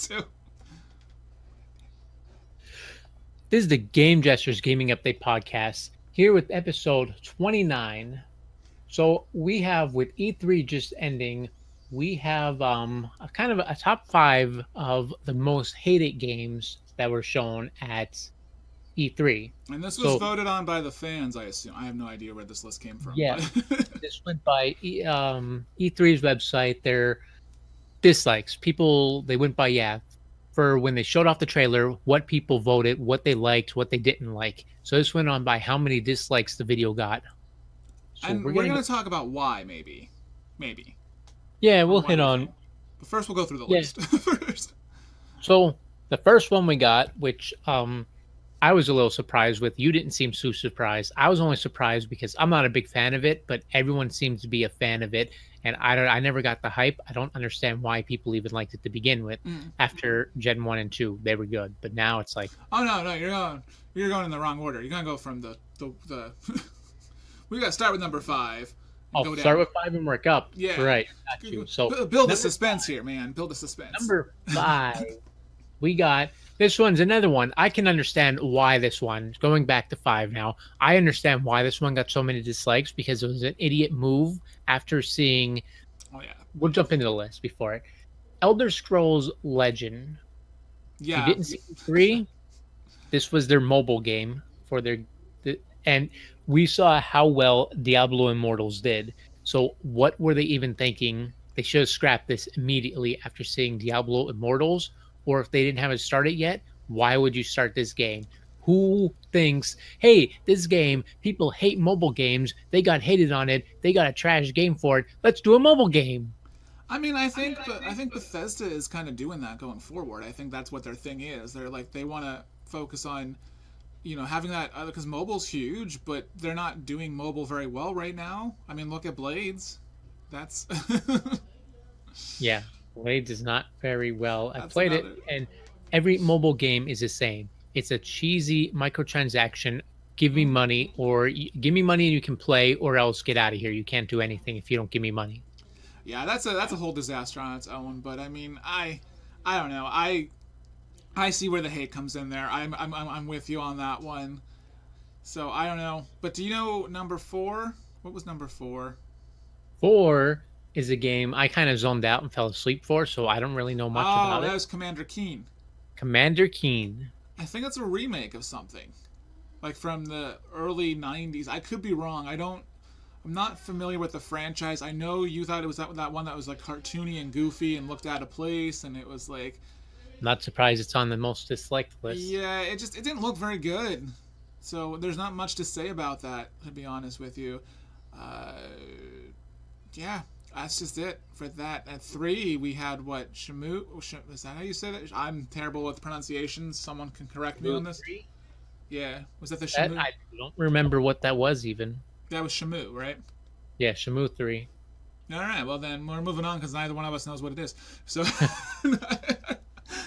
too. This is the Game Jesters Gaming Update Podcast, here with episode 29. So we have, with E3 just ending, we have a kind of a top 5 of the most hated games that were shown at E3. And this was So voted on by the fans, I assume. I have no idea where this list came from, yeah, but this went by E3's website. Their dislikes, people, they went by, for when they showed off the trailer, what people voted, what they liked, what they didn't like. So this went on by how many dislikes the video got. So and we're we're gonna gonna get, talk about why, maybe, yeah, or we'll why hit we on, think. But first, we'll go through the yeah. list first. So the first one we got, which I was a little surprised with. You didn't seem so surprised. I was only surprised because I'm not a big fan of it, but everyone seems to be a fan of it, and I never got the hype. I don't understand why people even liked it to begin with. Mm. After Gen 1 and 2, they were good, but now it's like, Oh no, you're going in the wrong order. You're gonna go from the we gotta start with number 5 and oh, go start down. with 5 and work up. Yeah, Right, got you. So build the number suspense here, man. Build the suspense. number 5, we got, this one's another one. I can understand why this one, going back to 5 now, I understand why this one got so many dislikes, because it was an idiot move after seeing, Oh yeah, we'll jump into the list before it. Elder Scrolls Legend. If you yeah. didn't see 3, this was their mobile game for and we saw how well Diablo Immortals did. So what were they even thinking? They should have scrapped this immediately after seeing Diablo Immortals, or if they didn't have it started yet, why would you start this game? Who thinks, hey, this game, people hate mobile games, they got hated on it, they got a trash game for it, let's do a mobile game. I mean, I think Bethesda is kind of doing that going forward. I think that's what their thing is. They're like they want to focus on, having that because mobile's huge, but they're not doing mobile very well right now. I mean, look at Blades. That's Yeah, Blades is not very well. I that's played it, another. and every mobile game is the same. It's a cheesy microtransaction. Give me money, or give me money and you can play, or else get out of here. You can't do anything if you don't give me money. Yeah, that's a whole disaster on its own. But I mean, I don't know. I see where the hate comes in there. I'm with you on that one. So I don't know. But do you know number 4? What was number 4? 4 is a game I kind of zoned out and fell asleep for, so I don't really know much Oh, about that it. was Commander Keen. Commander Keen. I think it's a remake of something, like from the early '90s. I could be wrong. I'm not familiar with the franchise. I know you thought it was that one that was like cartoony and goofy and looked out of place, and it was like, Not surprised it's on the most disliked list. yeah, it didn't look very good. So there's not much to say about that, to be honest with you. Uh, yeah, that's just it for that. At 3, we had what, Shamu? Is that how you say that? I'm terrible with pronunciations. Someone can correct me on this. 3? Yeah, was that the That Shamu? I don't remember what that was even. That was Shamu, right? Yeah, Shamu 3. All right. Well, then we're moving on because neither one of us knows what it is. So,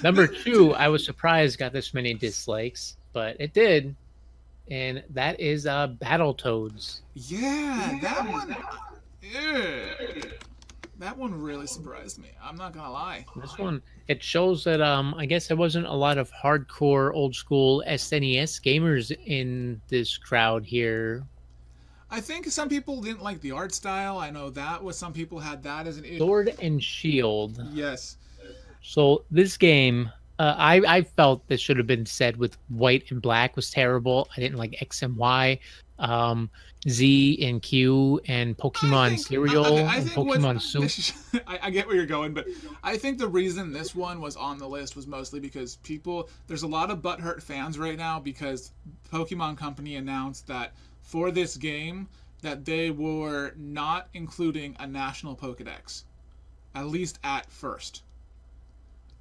Number 2, I was surprised got this many dislikes, but it did, and that is Battletoads. yeah, that one. Yeah, that one really surprised me. I'm not gonna lie. This one, it shows that I guess there wasn't a lot of hardcore old school SNES gamers in this crowd here. I think some people didn't like the art style. I know that was some people had that as an issue. Sword and Shield. Yes. So this game, I felt this should have been said with white and black was terrible. I didn't like X and Y, um, Z and Q, and I Pokemon think Cereal okay. I and think what Pokemon Soup. I get where you're going, but I think the reason this one was on the list was mostly because there's a lot of butthurt fans right now because Pokemon Company announced that for this game that they were not including a national Pokedex, at least at first.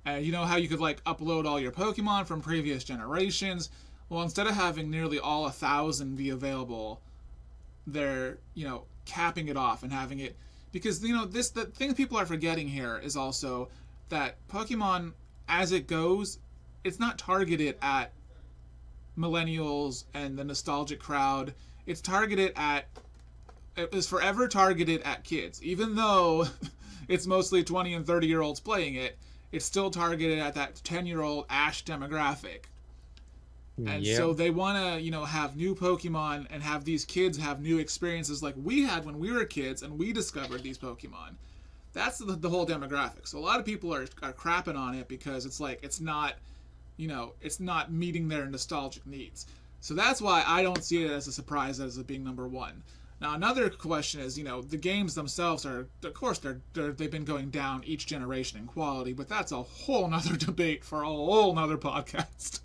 You know how you could like upload all your Pokemon from previous generations? Well, instead of having nearly all 1,000 be available, they're capping it off and having it because the thing people are forgetting here is also that Pokemon as it goes, it's not targeted at millennials and the nostalgic crowd. It was forever targeted at kids, even though it's mostly 20 and 30-year-olds playing it. it's still targeted at that 10-year-old Ash demographic. And Yeah. so they want to, have new Pokemon and have these kids have new experiences like we had when we were kids and we discovered these Pokemon. That's the whole demographic. So a lot of people are crapping on it because it's like it's not meeting their nostalgic needs. So that's why I don't see it as a surprise as it being number one. Now another question is, the games themselves are, of course, they've been going down each generation in quality, but that's a whole nother debate for a whole nother podcast.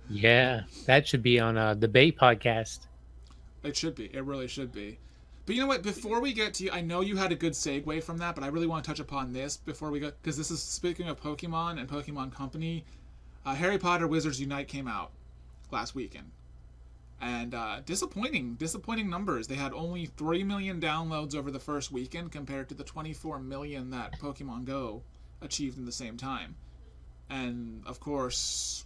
Yeah, that should be on a debate podcast. It should be. It really should be. But you know what? Before we get to you, I know you had a good segue from that, but I really want to touch upon this before we go, because this is speaking of Pokemon and Pokemon Company. Harry Potter Wizards Unite came out last weekend, and disappointing numbers. They had only 3 million downloads over the first weekend compared to the 24 million that Pokemon Go achieved in the same time. And of course,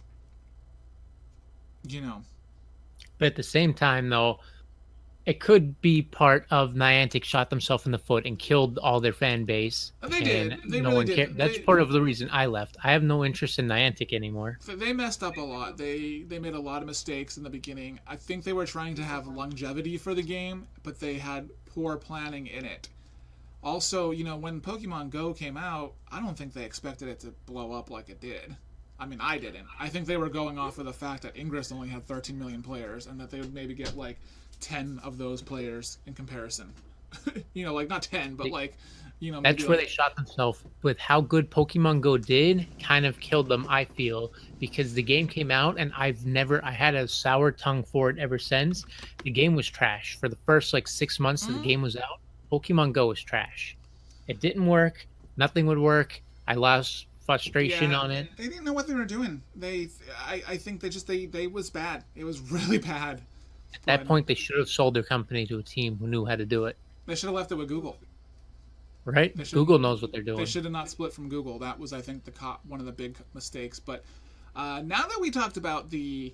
But at the same time, though, it could be part of Niantic shot themselves in the foot and killed all their fan base. They did. They no really one did. cared. That's part of the reason I left. I have no interest in Niantic anymore. They messed up a lot. They made a lot of mistakes in the beginning. I think they were trying to have longevity for the game, but they had poor planning in it. Also, when Pokemon Go came out, I don't think they expected it to blow up like it did. I mean, I didn't. I think they were going off of the fact that Ingress only had 13 million players and that they would maybe get like 10 of those players in comparison. Like not 10, but like, That's where they shot themselves with how good Pokemon Go did, kind of killed them, I feel, because the game came out and I had a sour tongue for it ever since. The game was trash. For the first like 6 months that the game was out, Pokemon Go was trash. It didn't work. Nothing would work. I lost frustration on it. They didn't know what they were doing. I think they was bad. It was really bad. At that point, they should have sold their company to a team who knew how to do it. They should have left it with Google. Right? Google knows what they're doing. They should have not split from Google. That was, I think, one of the big mistakes. But now that we talked about the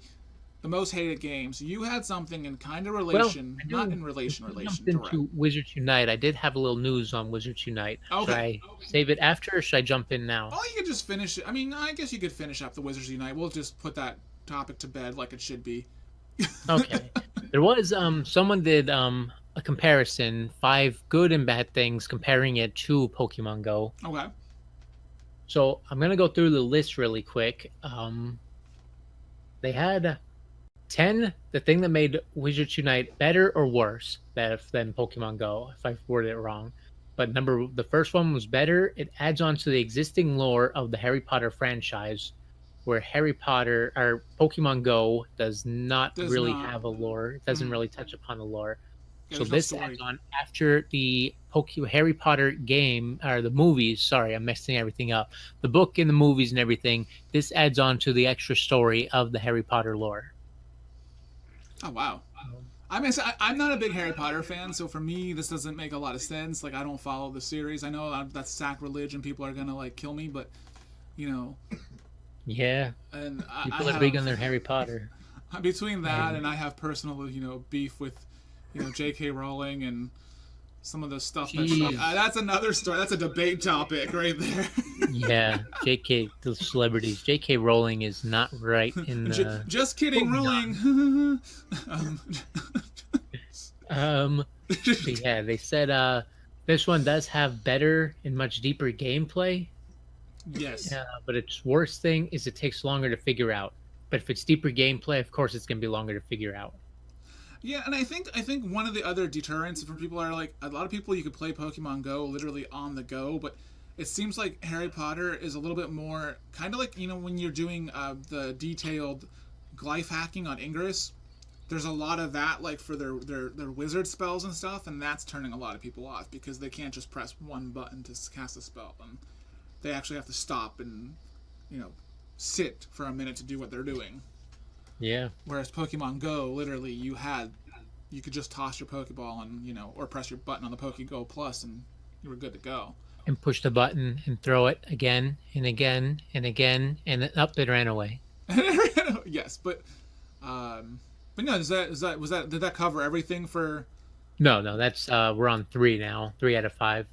most hated games, you had something in kind of relation, not in relation. Into Wizards Unite. I did have a little news on Wizards Unite. Okay. Should I save it after, or should I jump in now? Oh, you could just finish it. I mean, I guess you could finish up the Wizards Unite. We'll just put that topic to bed like it should be. Okay. There was someone did a comparison, 5 good and bad things, comparing it to Pokemon Go. Okay. So I'm gonna go through the list really quick. They had 10, the thing that made Wizards Unite better or worse than Pokemon Go, if I worded it wrong. But the first one was better. It adds on to the existing lore of the Harry Potter franchise, where Harry Potter or Pokemon Go does not have a lore. It doesn't really touch upon the lore. Yeah, so this adds on after the Harry Potter game, or the movies. Sorry, I'm messing everything up. The book and the movies and everything. This adds on to the extra story of the Harry Potter lore. Oh, wow. I'm not a big Harry Potter fan, so for me, this doesn't make a lot of sense. Like, I don't follow the series. I know that's sacrilege and people are going to, like, kill me, but, Yeah. And people are big on their Harry Potter. Between that and I have personal, beef with, J.K. Rowling and some of the stuff that's another story. That's a debate topic right there. Yeah, the celebrities. J.K. Rowling is not right in the... Just kidding, Rowling. Yeah, they said this one does have better and much deeper gameplay. Yes. But its worst thing is it takes longer to figure out. But if it's deeper gameplay, of course it's going to be longer to figure out. Yeah, and I think one of the other deterrents for people are like, a lot of people, you could play Pokemon Go literally on the go, but it seems like Harry Potter is a little bit more kind of like, when you're doing the detailed glyph hacking on Ingress, there's a lot of that, like for their wizard spells and stuff, and that's turning a lot of people off because they can't just press one button to cast a spell, and they actually have to stop and sit for a minute to do what they're doing. Yeah. Whereas Pokemon Go, literally, you could just toss your Pokeball and or press your button on the Pokego Plus, and you were good to go. And push the button and throw it again and again and again, and then up it ran away. Yes, but no, was that did that cover everything for? No, that's we're on 3 now. 3 out of 5.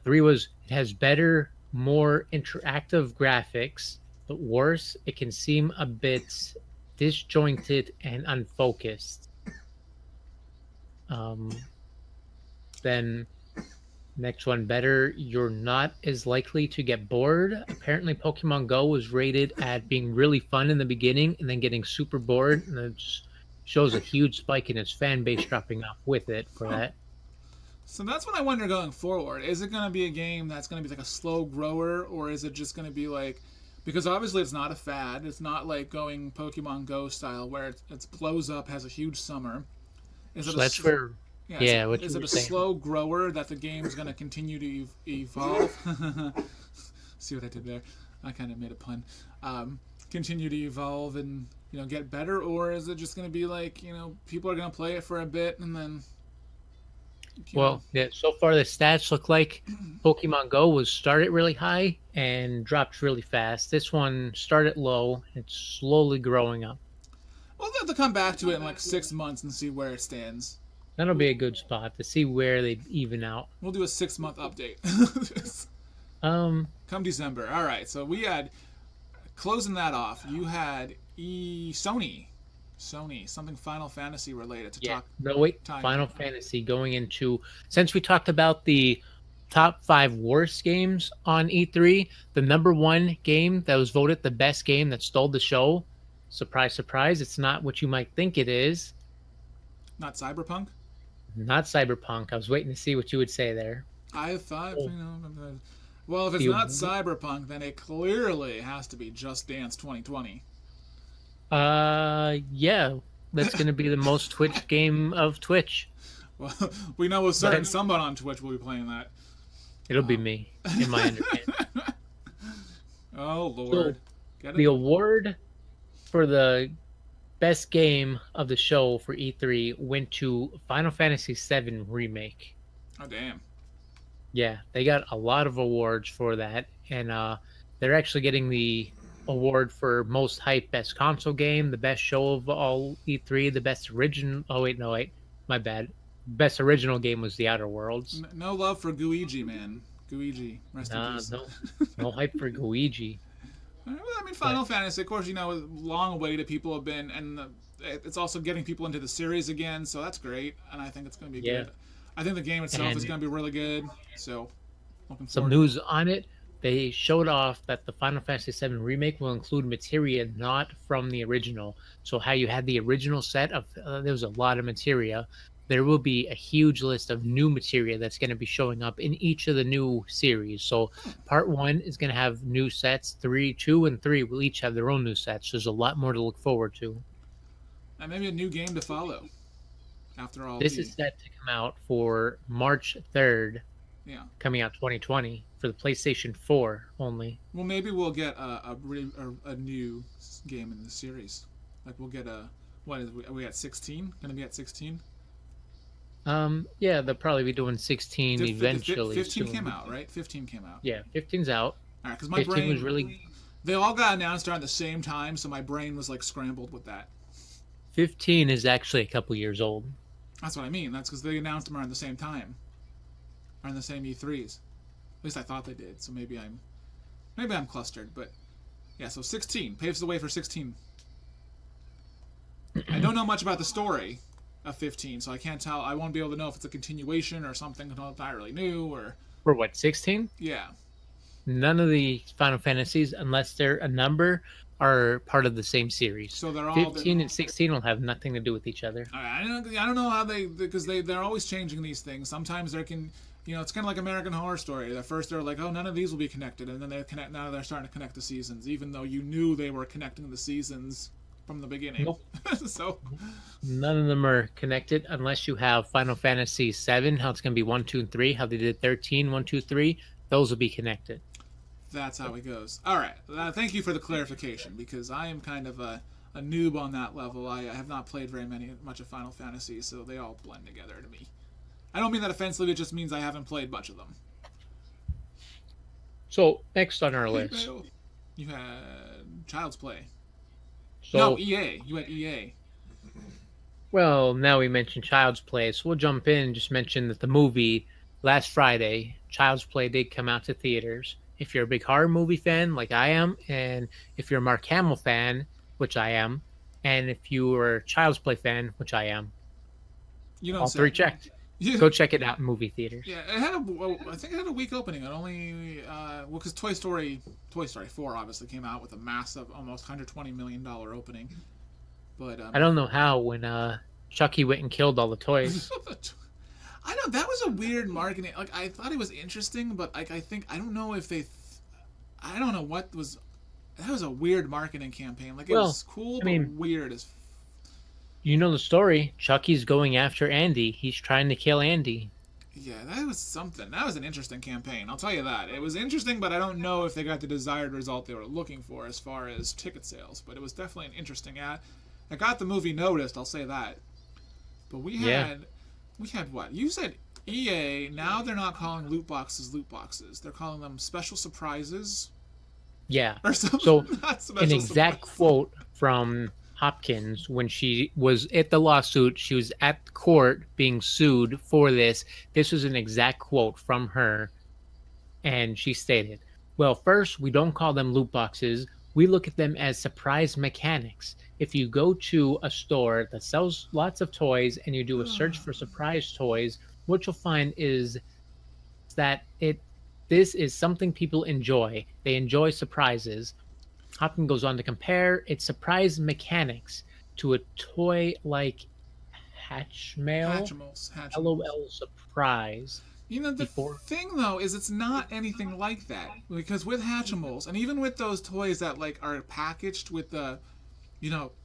3 was it has better more interactive graphics, but worse, it can seem a bit disjointed and unfocused. Um, then next one, better, you're not as likely to get bored. Apparently, Pokemon Go was rated at being really fun in the beginning and then getting super bored, and it just shows a huge spike in its fan base dropping off with it for Huh. that. So that's what I wonder going forward. Is it going to be a game that's going to be like a slow grower, or is it just going to be like, because obviously it's not a fad. It's not like going Pokemon Go style where it blows up, has a huge summer. Is it So that's where, yeah? yeah, what Is you it were a saying. slow grower that the game's going to continue to evolve? See what I did there? I kind of made a pun. Continue to evolve and get better, or is it just going to be like people are going to play it for a bit and then you know Well, yeah, so far the stats look like Pokemon Go was started really high and dropped really fast. This one started low, it's slowly growing up. we'll have to come back to it in like 6 months and see where it stands. That'll be a good spot to see where they even out. We'll do a 6 month update. Um, Come December. All right. So we had closing that off. You had Sony, something Final Fantasy related to yeah, talk. no wait, Time. Final Fantasy going into, since we talked about the top 5 worst games on E3, the number 1 game that was voted the best game that stole the show. Surprise, surprise, it's not what you might think it is. Not Cyberpunk. Not Cyberpunk. I was waiting to see what you would say there. I thought. Oh. Well, if it's The not Cyberpunk, then it clearly has to be Just Dance 2020. Yeah, that's gonna be the most Twitch game of Twitch. Well, we know a certain But someone on Twitch will be playing that. it'll be me, in my understanding. Oh Lord. Get The it? award for the best game of the show for E3 went to Final Fantasy VII Remake. Oh damn. Yeah, they got a lot of awards for that, and they're actually getting the award for most hype best console game, the best show of all E3, the best original. Oh wait, no wait, my bad. Best original game was The Outer Worlds. No love for Guiji, man. Guiji, rest in Nah, peace. no hype for Luigi. Well, I mean, Final Fantasy, of course, long awaited. People have been, and it's also getting people into the series again, so that's great. And I think it's going to be Yeah. good. I think the game itself is And going to be really good. So, looking some forward. news on it. They showed off that the Final Fantasy VII remake will include materia not from the original. So how you had the original set of there was a lot of materia. There will be a huge list of new materia that's going to be showing up in each of the new series. So part 1 is going to have new sets. 3, 2, and 3 will each have their own new sets. There's a lot more to look forward to. And maybe a new game to follow. After all, This is set to come out for March 3rd, yeah. coming out 2020 for the PlayStation 4 only. Well, maybe we'll get a new game in the series. Like we'll get what is are we at 16? Going to be at 16? Yeah, they'll probably be doing 16 eventually. 15 soon. came out, right? 15 came out. Yeah, 15's out. All right, because my 15 brain was really. they all got announced around the same time, so my brain was like scrambled with that. 15 is actually a couple years old. That's what I mean. That's because they announced them around the same time, around the same E3s. At least I thought they did. So maybe I'm clustered, but yeah. So 16 paves the way for 16. I don't know much about the story of 15, so I can't tell. I won't be able to know if it's a continuation or something entirely new or For what, 16? yeah. None of the Final Fantasies, unless they're a number, are part of the same series. So they're all 15 and 16 will have nothing to do with each other. I don't know how because they're always changing these things. Sometimes there can it's kind of like American Horror Story. At first they're like, oh, none of these will be connected, and then they connect. Now they're starting to connect the seasons, even though you knew they were connecting the seasons from the beginning. Nope. So None of them are connected unless you have Final Fantasy 7, how it's going to be 1, 2, and 3, how they did 13, 1, 2, 3. Those will be connected. that's how it goes. All right. Thank you for the clarification, because I am kind of a noob on that level. I have not played very much of Final Fantasy, so they all blend together to me. I don't mean that offensively. It just means I haven't played much of them. So, next on our list. You had Child's Play. So, No, EA. You had EA. well, now we mentioned Child's Play, so we'll jump in and just mention that the movie last Friday, Child's Play, did come out to theaters. if you're a big horror movie fan like I am, and if you're a Mark Hamill fan, which I am, and if you are a Child's Play fan, which I am, You don't all three say. checked. Yeah, Go check it out in movie theaters. yeah. It had a. Well, I think it had a weak opening. It only. Well, because Toy Story 4 obviously came out with a massive, almost $120 million opening. But I don't know how when Chucky went and killed all the toys. I know that was a weird marketing. Like I thought it was interesting, but like I don't know if they. I don't know what was. That was a weird marketing campaign. Like it Well, was cool, I but mean, weird as. you know the story. Chucky's going after Andy. He's trying to kill Andy. Yeah, that was something. That was an interesting campaign. I'll tell you that. It was interesting, but I don't know if they got the desired result they were looking for as far as ticket sales. But it was definitely an interesting ad. It got the movie noticed. I'll say that. But Yeah. we had what? You said EA. Now they're not calling loot boxes loot boxes. They're calling them special surprises Yeah. or something. So Not special an exact surprises. quote from Hopkins when she was at the lawsuit, she was at court being sued for this. This was an exact quote from her, and she stated, "Well, first, we don't call them loot boxes. We look at them as surprise mechanics. If you go to a store that sells lots of toys and you do a search for surprise toys, what you'll find is that this is something people enjoy. They enjoy surprises." Hopkins goes on to compare its surprise mechanics to a toy like Hatchmail Hatchimals. LOL surprise You know, the before. thing though is it's not anything like that because with Hatchimals and even with those toys that like are packaged with the,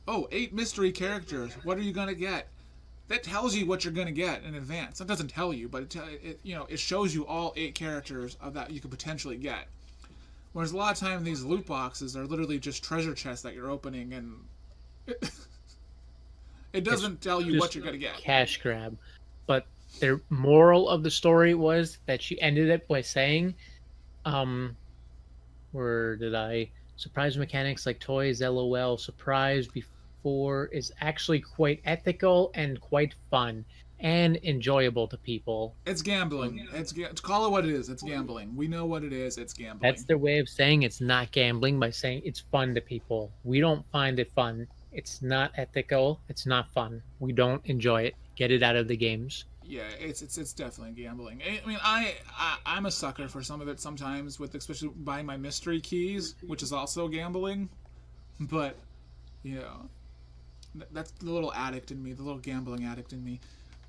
oh, 8 mystery characters. What are you gonna get? That tells you what you're gonna get in advance. That doesn't tell you, but it shows you all 8 characters of that you could potentially get. Whereas a lot of time these loot boxes are literally just treasure chests that you're opening, and it doesn't tell you what Just you're gonna get. cash grab. But the moral of the story was that she ended it by saying, where did I? Surprise mechanics like toys, LOL, surprise before is actually quite ethical and quite fun and enjoyable to people. It's gambling. Call it what it is. It's gambling. We know what it is. It's That's gambling. their way of saying it's not gambling by saying it's fun to people. We don't find it fun. It's not ethical. It's not fun. We don't enjoy it. Get it out of the games. Yeah, it's definitely gambling. I mean, I'm a sucker for some of it sometimes, with especially buying my mystery keys, which is also gambling. But you know, that's the little addict in me, the little gambling addict in me.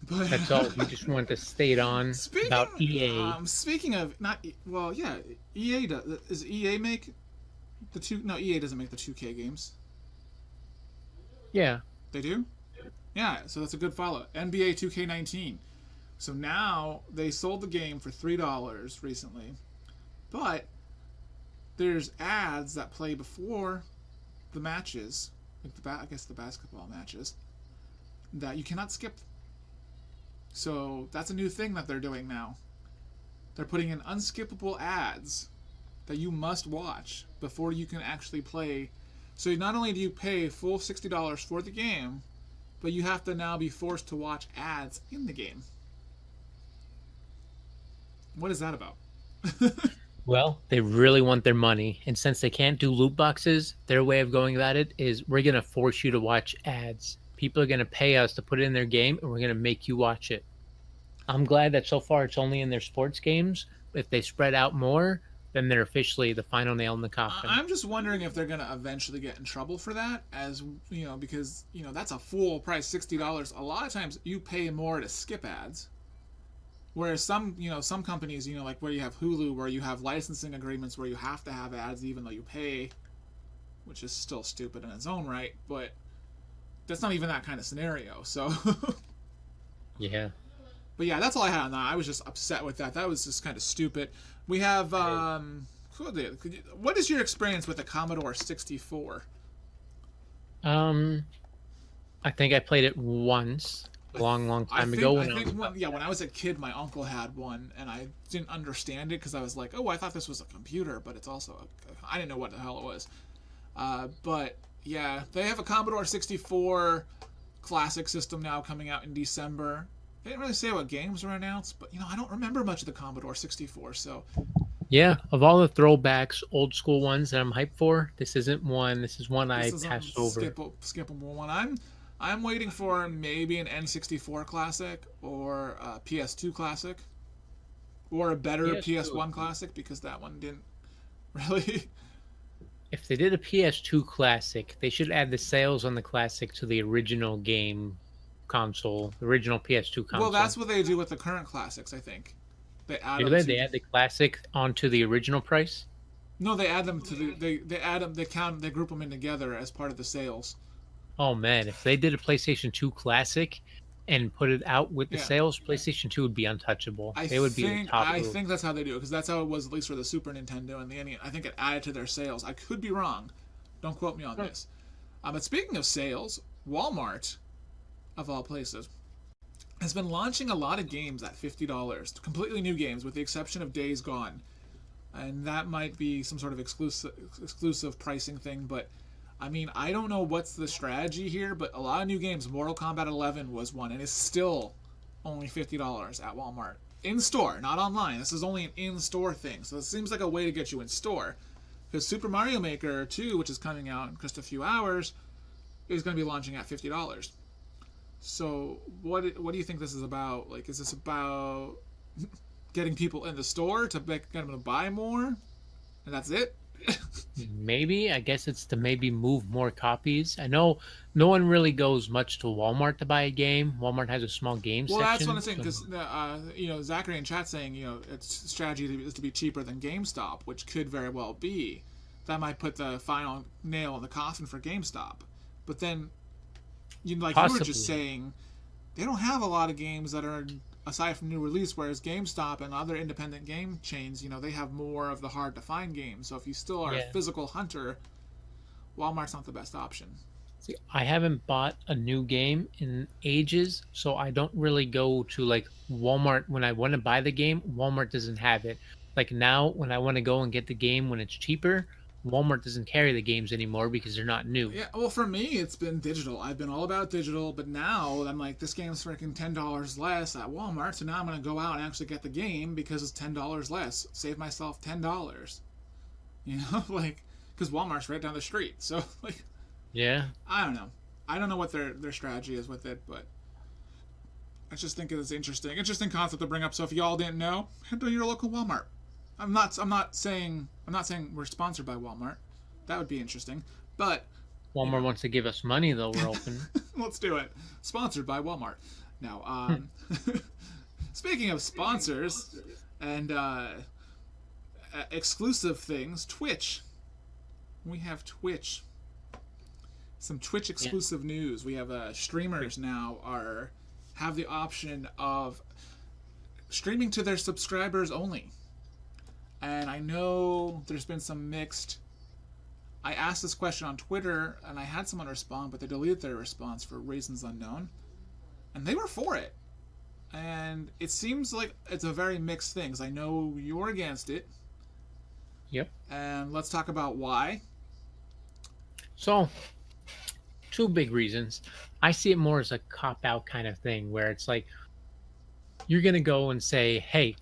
But That's all. We just want to state on about EA. speaking of not well, yeah, EA does EA make the two? No, EA doesn't make the 2K games. Yeah. They do. Yeah, so that's a good follow. NBA 2K19. So now they sold the game for $3 recently, but there's ads that play before the matches, like I guess the basketball matches, that you cannot skip. So that's a new thing that they're doing now. They're putting in unskippable ads that you must watch before you can actually play. So not only do you pay full $60 for the game, but you have to now be forced to watch ads in the game. What is that about? Well, they really want their money. And since they can't do loot boxes, their way of going about it is we're going to force you to watch ads. People are going to pay us to put it in their game, and we're going to make you watch it. I'm glad that so far it's only in their sports games. If they spread out more, then they're officially the final nail in the coffin. I'm just wondering if they're going to eventually get in trouble for that, as because that's a full price $60. A lot of times you pay more to skip ads. Whereas some companies, like where you have Hulu, where you have licensing agreements where you have to have ads even though you pay, which is still stupid in its own right, but that's not even that kind of scenario. So, Yeah. but yeah, that's all I had on that. I was just upset with that. That was just kind of stupid. We have what is your experience with the Commodore 64? I think I played it once, a long time ago. When I was a kid, my uncle had one, and I didn't understand it because I was like, oh, I thought this was a computer, but it's also I didn't know what the hell it was. But yeah, they have a Commodore 64 classic system now coming out in December. They didn't really say what games were announced, but I don't remember much of the Commodore 64, so Yeah, of all the throwbacks, old school ones that I'm hyped for, this isn't one. This is one This I is a passed over. skippable one. I'm waiting for maybe an N64 classic or a PS2 classic or a better PS2. PS1 classic because that one didn't really. If they did a PS2 classic, they should add the sales on the classic to the original game console, the original PS2 Well, that's console. what they do with the current classics. I think they add Do them they? to They the. add the classic onto the original price? No, they add them to the. They add them. They count. They group them in together as part of the sales. Oh man, if they did a PlayStation 2 classic and put it out with the Yeah. sales, PlayStation 2 would be untouchable. I They would be the think top I group. think that's how they do it because that's how it was at least for the Super Nintendo and the NES. I think it added to their sales. I could be wrong. Don't quote me on Hmm. this. But speaking of sales, Walmart, of all places, has been launching a lot of games at $50, completely new games, with the exception of Days Gone, and that might be some sort of exclusive pricing thing. But I mean, I don't know what's the strategy here, but a lot of new games. Mortal Kombat 11 was one, and it's still only $50 at Walmart in store, not online. This is only an in-store thing, so it seems like a way to get you in store. Because Super Mario Maker 2, which is coming out in just a few hours, is going to be launching at $50. So what do you think this is about? Like, is this about getting people in the store to get them to buy more, and that's it? Maybe, I guess it's to maybe move more copies. I know no one really goes much to Walmart to buy a game. Walmart has a small game Well, that's what I'm section. saying So because Zachary in chat saying its strategy is to be cheaper than GameStop, which could very well be. That might put the final nail in the coffin for GameStop. But then, like you were just possibly. saying, they don't have a lot of games that are aside from new release. Whereas GameStop and other independent game chains, they have more of the hard to find games. So if you still are a Yeah. physical hunter, Walmart's not the best option. See, I haven't bought a new game in ages, so I don't really go to like Walmart when I want to buy the game. Walmart doesn't have it. Like now, when I want to go and get the game when it's cheaper, Walmart doesn't carry the games anymore because they're not new. Yeah, well, for me, it's been digital. I've been all about digital, but now I'm like, this game's freaking $10 less at Walmart, so now I'm gonna go out and actually get the game because it's $10 less. Save myself $10. Like, because Walmart's right down the street. So, like, Yeah. I don't know. I don't know what their strategy is with it, but I just think it's interesting concept to bring up. So if y'all didn't know, head to your local Walmart. I'm not saying we're sponsored by Walmart. That would be interesting, but you Walmart know, wants to give us money though. We're open. let's do it. Sponsored by Walmart. Now, speaking of sponsors and exclusive things, Twitch. We have Twitch. Some Twitch Yeah. exclusive news. We have streamers now are have the option of streaming to their subscribers only. And I know there's been some mixed. I asked this question on Twitter and I had someone respond, but they deleted their response for reasons unknown. And they were for it. And it seems like it's a very mixed thing. 'Cause I know you're against it. Yep. And let's talk about why. So, two big reasons. I see it more as a cop out kind of thing where it's like you're going to go and say, hey,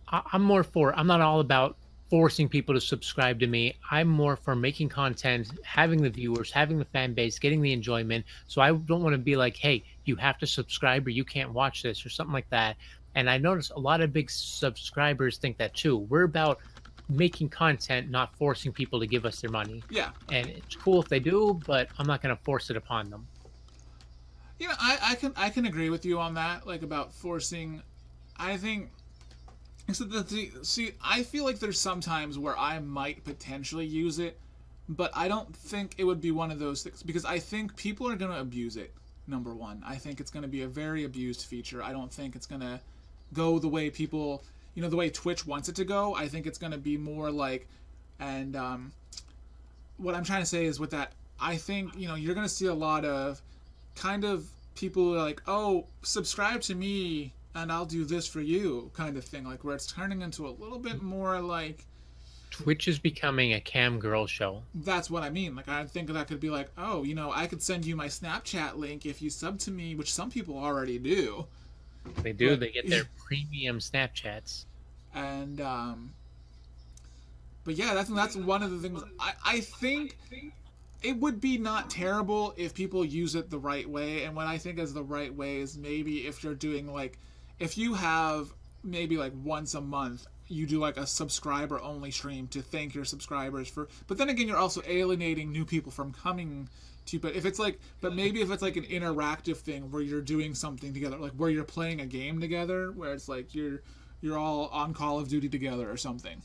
I'm more for, I'm not all about forcing people to subscribe to me. I'm more for making content, having the viewers, having the fan base, getting the enjoyment. So I don't want to be like, hey, you have to subscribe or you can't watch this or something like that. And I notice a lot of big subscribers think that too. We're about making content, not forcing people to give us their money. Yeah. And it's cool if they do, but I'm not going to force it upon them. I can agree with you on that, like about forcing. I think so see, I feel like there's some times where I might potentially use it, but I don't think it would be one of those things because I think people are gonna abuse it. Number one, I think it's gonna be a very abused feature. I don't think it's gonna go the way people, the way Twitch wants it to go. I think it's gonna be more like, and what I'm trying to say is with that, I think you're gonna see a lot of kind of people are like, oh, subscribe to me and I'll do this for you kind of thing, like where it's turning into a little bit more like Twitch is becoming a cam girl show. that's what I mean. Like I think that could be like, oh, I could send you my Snapchat link if you sub to me, which some people already do. They do. But They get their premium Snapchats. and But yeah, that's one of the things. I think it would be not terrible if people use it the right way. And what I think is the right way is maybe if you're doing like, if you have maybe like once a month, you do like a subscriber only stream to thank your subscribers for. But then again, you're also alienating new people from coming to. But if it's like, but maybe if it's like an interactive thing where you're doing something together, like where you're playing a game together, where it's like you're all on Call of Duty together or something,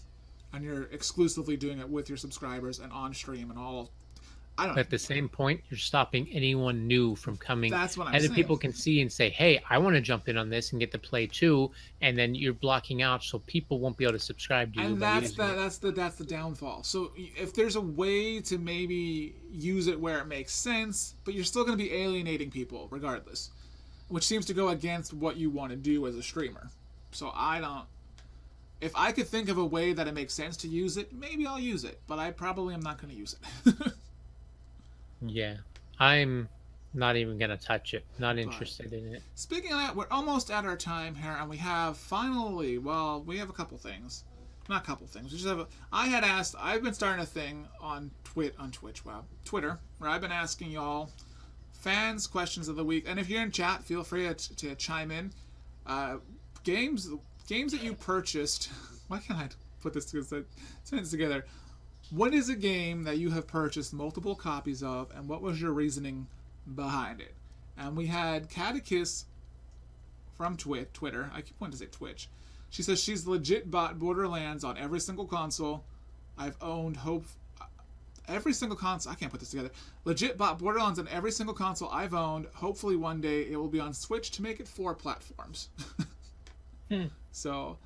and you're exclusively doing it with your subscribers and on stream and all. I don't But know. at the same point, you're stopping anyone new from coming. That's what I'm And then saying. people can see and say, hey, I want to jump in on this and get to play too. And then you're blocking out so people won't be able to subscribe to you. And by that's using it. that's the downfall. So if there's a way to maybe use it where it makes sense, but you're still going to be alienating people regardless, which seems to go against what you want to do as a streamer. So I don't. If I could think of a way that it makes sense to use it, maybe I'll use it. But I probably am not going to use it. Yeah. I'm not even going to touch it. Not But interested in it. speaking of that, we're almost at our time here, and we have finally. Well, we have a couple things. Not a couple things. We just have. I had asked. I've been starting a thing on Twitch. Wow, Twitter, where I've been asking y'all fans questions of the week, and if you're in chat, feel free to chime in. Uh, games that you purchased. Why can't I put this sentence together? What is a game that you have purchased multiple copies of, and what was your reasoning behind it? And we had Catechus from Twitter. I keep wanting to say Twitch. She says she's legit bought Borderlands on every single console I've owned. Every single console. I can't put this together. Legit bought Borderlands on every single console I've owned. Hopefully one day it will be on Switch to make it 4 platforms. So,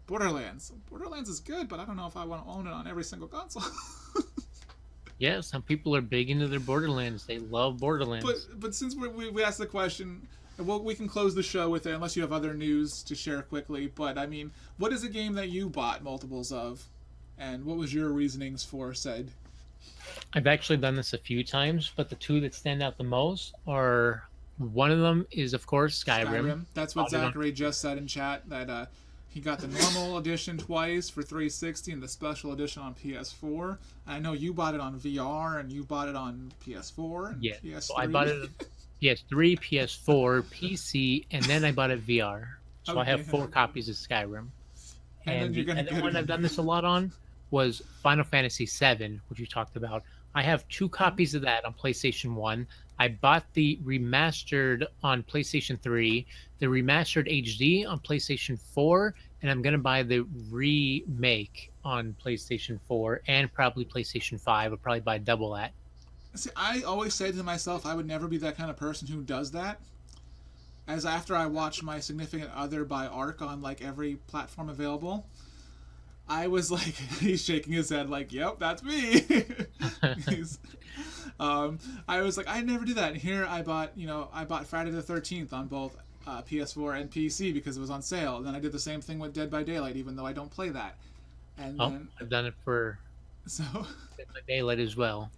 Borderlands. Borderlands is good, but I don't know if I want to own it on every single console. Yeah, some people are big into their Borderlands. They love Borderlands. But since we asked the question, well, we can close the show with it unless you have other news to share quickly. But I mean, what is a game that you bought multiples of, and what was your reasonings for said? I've actually done this a few times, but the two that stand out the most are one of them is, of course, Skyrim. That's what Bought it on- Zachary just said in chat, that he got the normal edition twice for 360 and the special edition on PS4. And I know you bought it on VR and you bought it on PS4 and Yeah, PS3. so I bought it on PS3, PS4, PC, and then I bought it VR. So I have Okay. 4 copies of Skyrim. And then And you're the gonna other get one it. I've done this a lot on was Final Fantasy VII, which you talked about. I have 2 copies of that on PlayStation 1. I bought the remastered on PlayStation 3, the remastered HD on PlayStation 4, and I'm going to buy the remake on PlayStation 4 and probably PlayStation 5. I'll probably buy double that. See, I always say to myself, I would never be that kind of person who does that. As after I watched my significant other buy Ark on like every platform available, I was like, he's shaking his head like, yep, that's me. He's- I was like, I never do that. And here I bought Friday the 13th on both PS4 and PC because it was on sale. And then I did the same thing with Dead by Daylight, even though I don't play that. And Oh, then, I've done it for so, Dead by Daylight as well.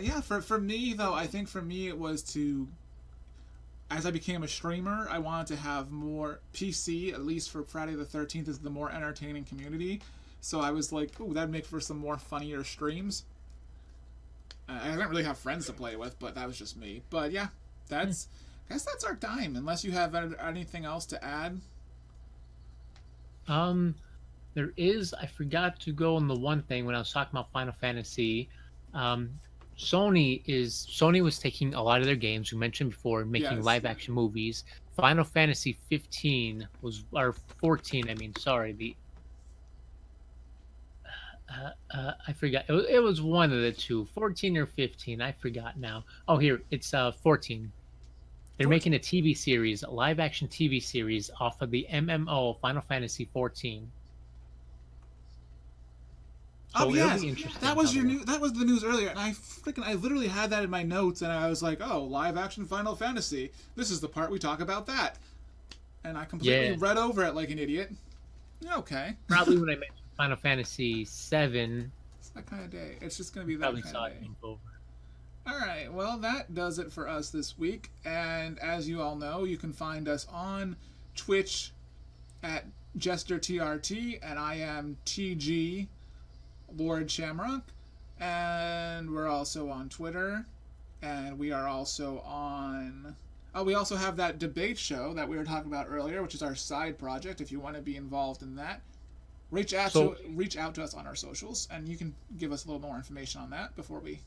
yeah, for me, though, I think for me it was to, as I became a streamer, I wanted to have more PC, at least for Friday the 13th, is the more entertaining community. So I was like, ooh, that'd make for some more funnier streams. I didn't really have friends to play with, but that was just me. But yeah, I guess that's our time, unless you have anything else to add. I forgot to go on the one thing when I was talking about Final Fantasy. Sony was taking a lot of their games we mentioned before, making Yes. live action movies. Final Fantasy 15 was, or 14, I mean, sorry, I forgot. It was one of the two, 14 or 15. I forgot now. Oh, here it's 14. They're 14. making a TV series, a live action TV series off of the MMO Final Fantasy 14. So Oh it'll yes, be interesting that was how your they- new. That was the news earlier, and I literally had that in my notes, and I was like, oh, live action Final Fantasy. This is the part we talk about that, and I completely Yeah. read over it like an idiot. Okay, Probably when I mentioned Final Fantasy 7, it's that kind of day. It's just gonna be that probably kind saw of it day. jump over. All right, well, that does it for us this week. And as you all know, you can find us on Twitch at JesterTRT, and I am TG Lord Shamrock. And we're also on Twitter. And we are also on... Oh, we also have that debate show that we were talking about earlier, which is our side project. If you want to be involved in that, reach out to us on our socials, and you can give us a little more information on that before we...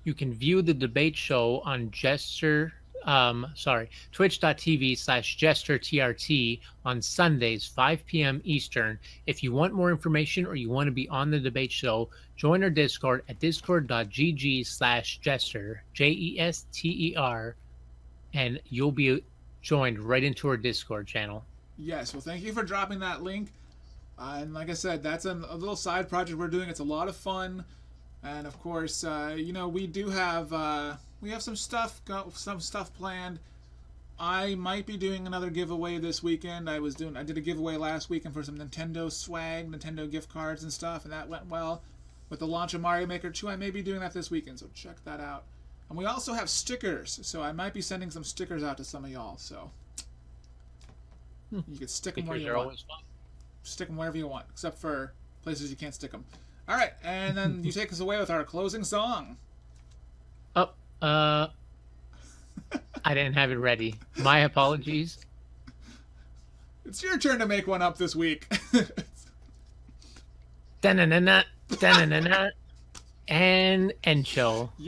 You can view the debate show on twitch.tv/jestertrt on Sundays, 5 p.m. Eastern. If you want more information or you want to be on the debate show, join our Discord at discord.gg/jester, Jester, and you'll be joined right into our Discord channel. Yes, well, thank you for dropping that link. And like I said, that's a little side project we're doing. It's a lot of fun. And of course, we do have some stuff planned. I might be doing another giveaway this weekend. I did a giveaway last weekend for some Nintendo swag, Nintendo gift cards and stuff, and that went well. With the launch of Mario Maker 2, I may be doing that this weekend, so check that out. And we also have stickers, so I might be sending some stickers out to some of y'all. So you can stick them where you want. Always fun. Stick them wherever you want, except for places you can't stick them. All right, and then you take us away with our closing song. I didn't have it ready. My apologies. It's your turn to make one up this week. Da-na-na-na, da-na-na-na, and show. Yeah.